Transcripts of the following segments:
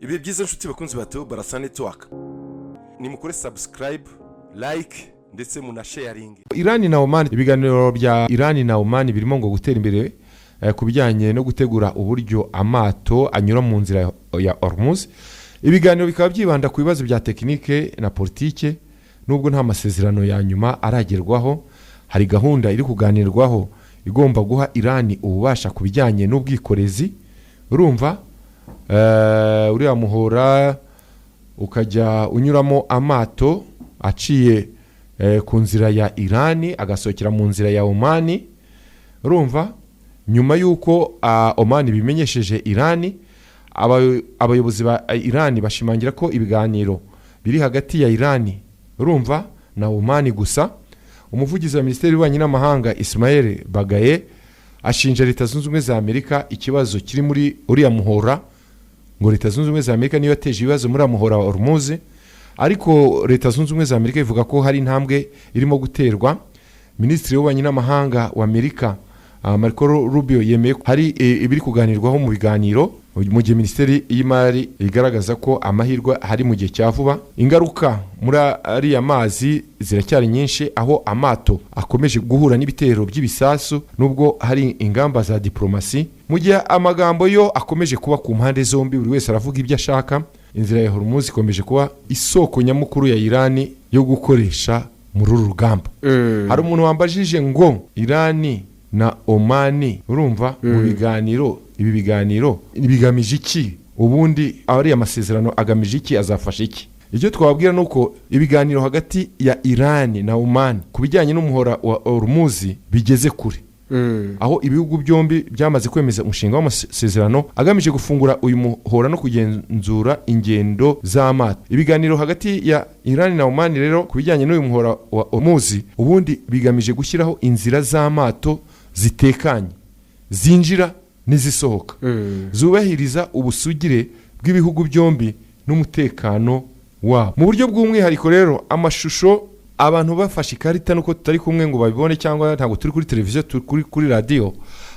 Ibi byiza nshuti bakunzi bato Barasa Network. Ni mukore subscribe, like ndetse muna sharing. Irani na Oman, ibiganiro bya Irani na Oman birimo ngo gutera imbere kubijyanye no gutegura uburyo amato anyura mu nzira ya Hormuz. Ibiganiro bikaba byibanda ku bibazo bya tekinike na politike, nubwo nta masezerano ya nyuma aragerwaho. Hari gahunda iri kuganirwaho igomba guha Irani ububasha kubijyanye n'ubwikorezi. Urumva uriya muhora ukajya unyuramo amato aciye ku nzira ya Irani agasokera mu nzira ya Oman. Urumva nyuma yuko Oman bimenyesheje Irani, abayobozi ba Irani bashimangira ko ibiganiro biri hagati ya Irani, urumva, na Oman gusa. Umuvugizi wa Minisiteri y'Ububanyi n'Amahanga Ismail Bagaye ashinja Leta Zunze Ubumwe za Amerika ikibazo kiri muri uriya muhora, ngo Leta Zunze Ubumwe za Amerika niyo yateje ibibazo muri muhora wa Hormuz. Ariko Leta Zunze Ubumwe za Amerika ivuga ko hari intambwe irimo guterwa. Minisitiri w'Ububanyi n'Amahanga wa Amerika Marco Rubio yemeye hari ibiri kuganirwaho mu biganiro, mu gihe Minisiteri y'Imari igaragaza ko amahirwe hari mu gihe cya vuba. Ingaruka muri ariya mazi ziracyari nyinshi, aho amato akomeje guhura n'ibitero by'ibisasu nubwo hari ingamba za diplomasi. Mu gihe amagambo yo akomeje kuba ku mpande zombi, buri wese aravuga ibyo ashaka. Inzira ya Hormuz ikomeje kuba isoko nyamukuru ya Irani yo gukoresha muri uru rugamba. Hari umuntu wambajije ngo Irani na Oman, urumva, mu biganiro, ibi biganiro bigamije iki? Ubundi ari amasezerano agamije iki? Azafasha iki? Icyo twababwira nuko ibiganiro hagati ya Irani na Oman kubijyanye n'umuhora wa Hormuz bigeze kure. Aho ibihugu byombi byamaze kwemeza umushinga w'amasezerano agamije gufungura uyu muhora no kugenzura ingendo z'amato. Ibiganiro hagati ya Irani na Oman rero kubijyanye n'uyu muhora wa Hormuz ubundi bigamije gushyiraho inzira z'amato zitekanye, zinjira n'izisohoka, zubahiriza ubusugire bw'ibihugu byombi n'umutekano wabo. Mu buryo bw'umwihariko rero, amashusho abantu bafashe ikarita nuko tutari kumwe ngo babibone, cyangwa ntabwo turi kuri televiziyo, turi kuri radio,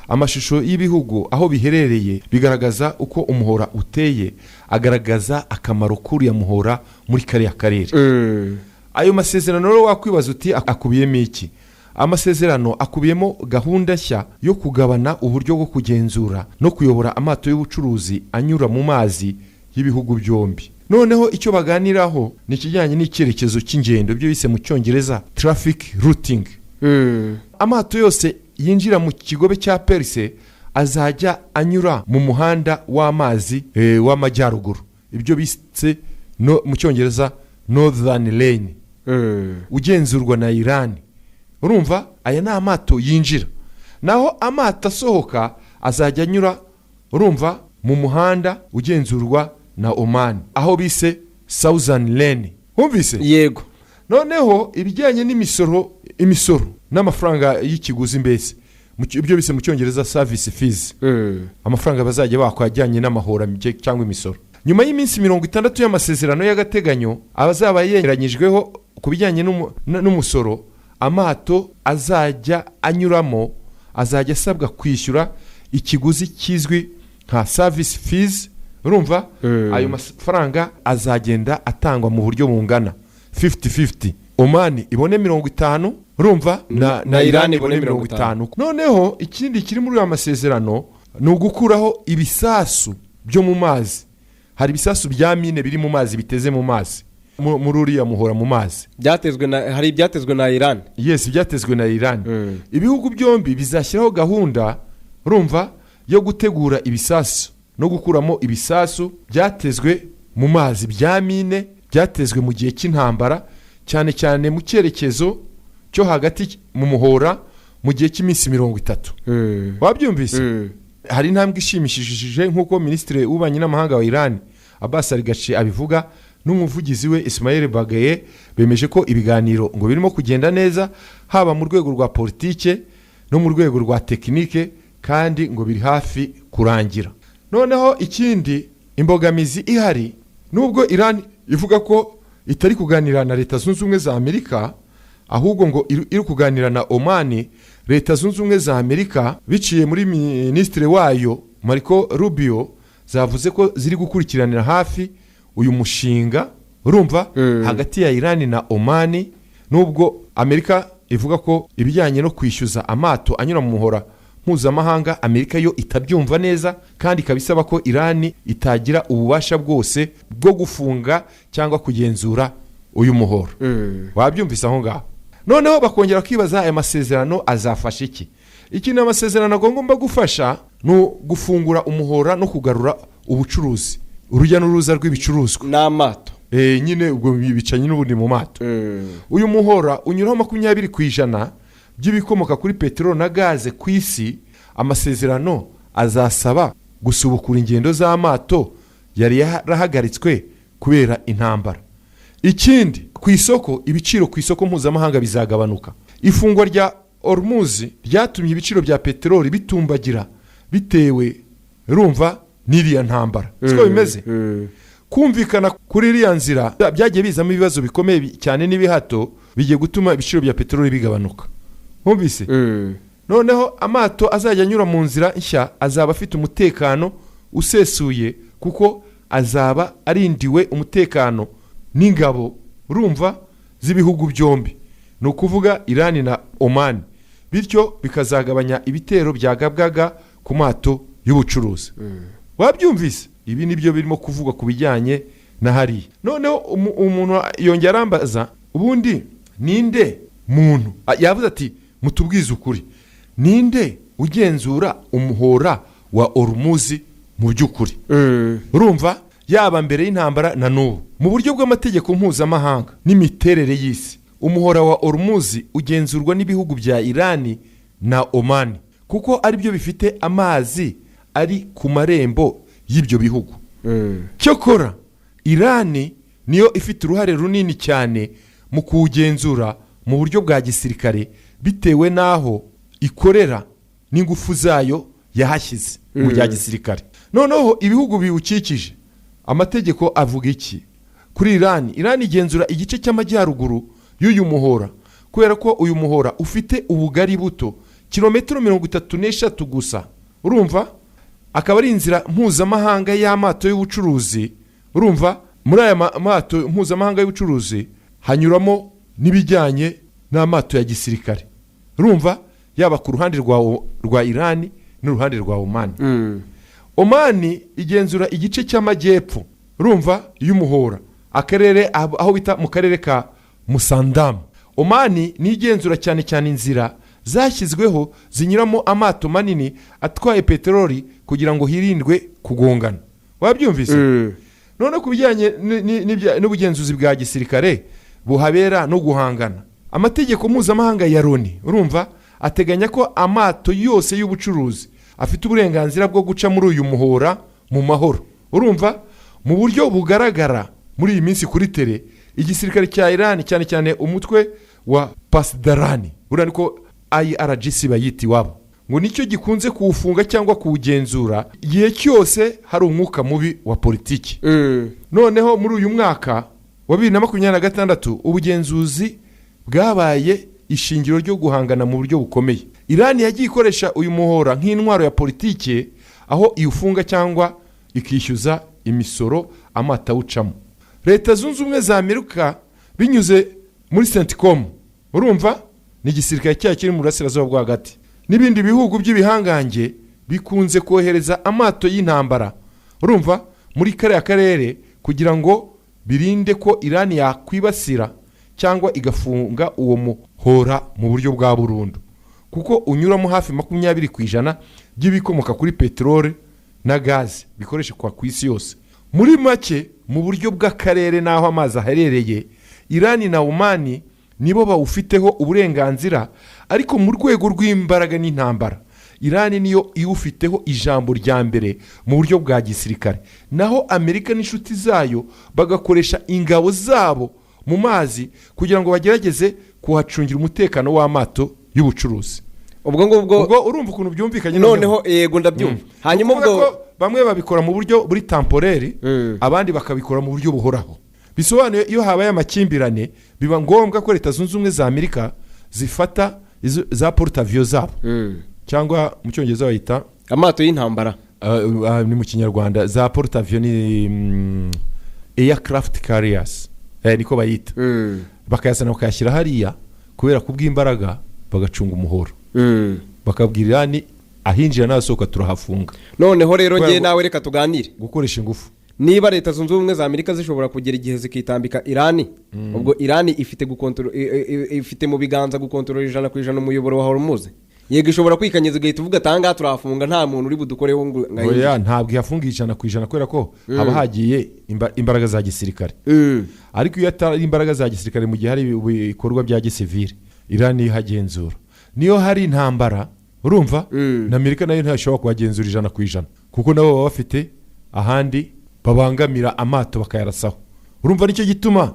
amashusho y'ibihugu aho biherereye bigaragaza uko umuhora uteye, agaragaza akamaro k'uriya muhora muri kariya karere. Ayo masezerano rero wakwibaza uti akubiyemo iki? Amasezerano akubiyemo gahunda nshya yo kugabana uburyo bwo kugenzura no kuyobora amato y'ubucuruzi anyura mu mazi y'ibihugu byombi. Noneho icyo baganiraho ni ikijyanye n'icyerekezo cy'ingendo, byo bise mu Cyongereza traffic routing. Amato yose yinjira mu kigobe cya Perse azajya anyura mu muhanda w'amazi w'amajyaruguru, ibyo bise no mu Cyongereza Northern Lane, ugenzurwa na Irani. Urumva, aya ni amato yinjira. Naho amato asohoka azajya anyura, urumva, mu muhanda ugenzurwa na Oman, aho bise Southern Lane. Humvise? Yego. Noneho ibijyanye imisoro n'amafaranga y'ikiguzi, mbese ibyo bise mu Cyongereza service fees, amafaranga bazajya bakwajyanye n'amahora cyangwa imisoro. Nyuma y'iminsi 60 y'amasezerano y'agateganyo abazaba yegeranyijweho kubijyanye n'umusoro, amato azajya anyuramo azajya asabwa kwishyura ikiguzi kizwi nka service fees. Urumva, ayo mafaranga azagenda atangwa mu buryo bungana 50-50. Oman ibone 50, urumva, na Irani ibone 50. Noneho ikindi kiri muri aya masezerano ni ugukuraho ibisasu byo mu mazi. Hari ibisasu bya mine biri mu mazi biteze mu mazi muri uriya muhora mu mazi, hari ibyatezwe na Iran. Yes, byatezwe na Iran. Ibihugu byombi bizashyiraho gahunda, urumva, yo gutegura ibisasu no gukuramo ibisasu byatezwe mu mazi bya mine byatezwe mu gihe cy'intambara, cyane cyane mu cyerekezo cyo hagati mu muhora mu gihe cy'iminsi 30. Wabyumvise? Hari intambwe ishimishije nk'uko Minisitiri w'Ububanyi n'Amahanga wa Iran Abbas Araghchi abivuga, n'umuvugizi we Ismail Bagaye bemeje ko ibiganiro ngo birimo kugenda neza, haba mu rwego rwa politike no mu rwego rwa tekinike, kandi ngo biri hafi kurangira. Noneho ikindi, imbogamizi ihari, nubwo Iran ivuga ko itari kuganira na Leta Zunze Ubumwe za Amerika, ahubwo ngo iri kuganira na Oman, Leta Zunze Ubumwe za Amerika biciye muri Minisitiri wayo Marco Rubio zavuze ko ziri gukurikiranira hafi uyu mushinga urumva hagati ya Iran na Oman, nubwo Amerika ivuga ko ibijyanye no kwishyuza amato anyura mu muhora mpuzamahanga Amerika yo itabyumva neza, kandi ikabisaba ko Iran itagira ububasha bwose bwo gufunga cyangwa kugenzura uyu muhoro. Wabyumvise aho ngaho. Noneho bakongera kwibaza aya masezerano azafasha iki. Ikintu amasezerano agomba gufasha no gufungura umuhora no kugarura ubucuruzi, urujya n'uruza rw'ibicuruzwa n'amato. Nyine ubwo bicanye n'ubundi mu mato. Uyu muhora unyuraho 20% by'ibikomoka kuri peteroli na gaze ku isi. Amasezerano azasaba gusubukura ingendo z'amato yari yarahagaritswe kubera intambara. Ikindi ku isoko, ibiciro ku isoko mpuzamahanga bizagabanuka. Ifungwa rya Hormuz ryatumye ibiciro bya peteroli bitumbagira bitewe urumva n'iriya ntambara. Siko bimeze. Kumvikana kuri iriya nzira byagiye bizamo ibibazo bikomeye cyane n'ibihato bigiye gutuma ibiciro bya peteroli bigabanuka. Mwumvise? Noneho amato azajya anyura mu nzira nshya azaba afite umutekano usesuye, kuko azaba arindiwe umutekano n'ingabo urumva z'ibihugu byombi, ni ukuvuga Iran na Oman. Bityo bikazagabanya ibitero byagabwaga ku mato y'ubucuruzi. Wabyumvise? Ibi nibyo birimo kuvugwa ku bijyanye na hari. Noneho umuntu yongera arambaza, ubundi ninde muntu yavuze ati mutubwize ukuri, ninde ugenzura umuhora wa Hormuz mu by'ukuri? Urumva yaba mbere y'intambara na n'ubu mu buryo bw'amategeko mpuzamahanga n'imiterere y'isi, umuhora wa Hormuz ugenzurwa n'ibihugu bya Iran na Oman, kuko ari byo bifite amazi ari ku marembo y'ibyo bihugu. Cyokora Iran niyo ifite uruhare runini cyane mu kuwugenzura mu buryo bwa gisirikare, bitewe n'aho ikorera n'ingufu zayo yahashyize mu bya gisirikare. Noneho ibihugu biwukikije, amategeko avuga iki kuri Iran? Iran igenzura igice cy'amajyaruguru y'uyu muhora, kubera ko uyu muhora ufite ubugari buto kilometero 33 gusa. Urumva? Akaba ari inzira mpuzamahanga y'amato y'ubucuruzi. Urumva? Muri aya mato mpuzamahanga y'ubucuruzi hanyuramo n'ibijyanye n'amato ya gisirikare. Urumva? Yaba ku ruhande rwa Iran n'uruhande rwa Oman. Oman igenzura igice cy'amajyepfo urumva y'umuhora, akarere aho bita mu karere ka Musandam. Oman ni igenzura cyane cyane inzira zashyizweho zinyuramo amato manini atwaye peteroli kugira ngo hirindwe kugongana. Wabyumvise? None ku bijyanye n'ubugenzuzi bwa gisirikare buhabera no guhangana, amategeko mpuzamahanga ya Loni urumva ateganya ko amato yose y'ubucuruzi afite uburenganzira bwo guca muri uyu muhora mu mahoro. Urumva? Mu buryo bugaragara muri iyi minsi kuri tele, igisirikare cya Iran cyane cyane umutwe wa Pasdarani, uraniko IRGC bayiti wabo, ngo nicyo gikunze kuwufunga cyangwa kuwugenzura igihe cyose hari umwuka mubi wa politiki. Noneho muri uyu mwaka wa 2026 ubugenzuzi bwabaye ishingiro ryo guhangana mu buryo bukomeye. Iran yagiye ikoresha uyu muhora nk'intwaro ya politiki, aho iwufunga cyangwa ikishyuza imisoro amata ucamo. Leta Zunze Ubumwe za Amerika binyuze muri CENTCOM, urumva, ni igisirikare cyayo kiri mu burasirazuba bwo hagati, n'ibindi bihugu by'ibihangange bikunze kohereza amato y'intambara, urumva, muri kariya karere kugira ngo birinde ko Iran yakwibasira cyangwa igafunga uwo muhora mu buryo bwa burundu, kuko unyuramo hafi 20% by'ibikomoka kuri peteroli na gaze bikoreshwa ku isi yose. Muri make mu buryo bw'akarere naho amazi aherereye, Iran na Oman nibo bawufiteho uburenganzira, ariko mu rwego rw'imbaraga n'intambara Iran niyo iwufiteho ijambo rya mbere mu buryo bwa gisirikare, naho Amerika n'inshuti zayo bagakoresha ingabo zabo mu mazi kugira ngo bagerageze kuhacungira umutekano w'amato y'ubucuruzi. ubwo urumva ukuntu byumvikanye. Noneho yego ndabyumva. Hanyuma ubwo bamwe babikora mu buryo buri temporary, abandi bakabikora mu buryo buhoraho. Bisobanuye iyo habaye amakimbirane biba ngombwa ko Leta Zunze Ubumwe za Amerika zifata za portavio zabo, cyangwa mu cyongereza bayita amato y'intambara. ni mu kinyarwanda za portaviyo ni aircraft carriers niko bayita bakayazana bakayashyira hariya kubera kubw'imbaraga bagacunga umuhoro bakabwira Irani ahinjira n'asohoka turahafunga. Noneho rero ngiye nawe reka tuganire gukoresha ingufu. Niba leta zunze ubumwe za Amerika zishobora kugera igihe zikitambika Irani, ubwo Irani ifite mu biganza gukontorora 100% umuyoboro wa Hormuz. Yego ishobora kwikanyeza igahita uvuga tanga turahafunga nta muntu uri budukoreho ngo oya ntabwo yafunga 100% kubera ko haba hagiye imbaraga za gisirikare. Ariko iyo atari imbaraga za gisirikare mu gihe hari ibikorwa bya gisivile Irani ihagenzura. Niyo hari intambara urumva na Amerika nayo ntashobora kuhagenzura 100% kuko nabo baba bafite ahandi babangamira amato bakayarasaho. Urumva nicyo gituma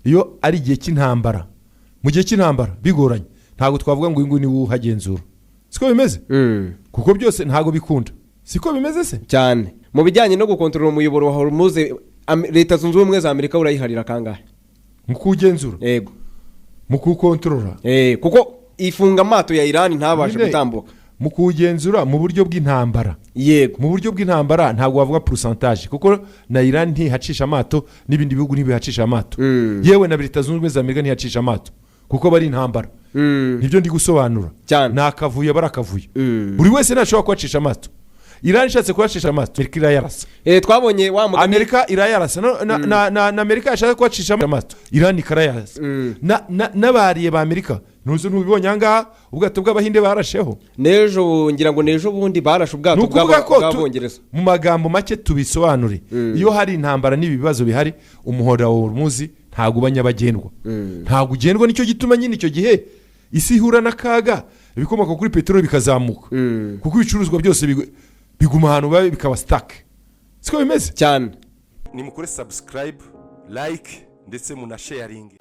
iyo ari igihe cy'intambara mu gihe cy'intambara bigoranye ntago twavuga ngo ingu ni uhagenzura. Siko bimeze? Kuko byose ntago bikunda. Siko bimeze se? Cyane. Mu bijyanye no gukontorora umuyoboro wa Hormuz leta zunze ubumwe za Amerika urayiharira kangahe? Mu kugenzura? Yego. Mu kukontorora? Kuko ifunga amato ya Irani ntabashe gutambuka. Mu kugenzura mu buryo bw'intambara. Yego. Mu buryo bw'intambara ntago wavuga pourcentage kuko na Irani ntihacisha amato n'ibindi bihugu ntibihacisha amato. Yewe na leta zunze ubumwe za Amerika ntihacisha amato kuko bari intambara. Nibyo ndi gusobanura. Nakavuye barakavuye. Buri wese ntashobora kwacisha amato. Irani ishatse kwacisha amato Amerika irayarasa. Twabonye wa mugani Amerika irayarasa na Amerika yashaka kwacisha amato Irani karayarasa. Nabariye ba Amerika nuzo nubibonye anga ubwato bw'abahinde barasheho. Nejo ngira ngo nejo bundi barashe ubwato bw'abongereza. Mu magambo make tubisobanure. Iyo hari intambara n'ibibazo bihari umuhora wa Hormuz ntago banyabagendwa. Ntago ugendwa nicyo gituma nyine icyo gihe isi ihura n'akaga ibikomoka kuri petrol bikazamuka. Kuko ibicuruzwa byose biguma ahantu babe bikaba stuck. Siko bimeze cyane. Nimukore subscribe, like ndetse muna sharing.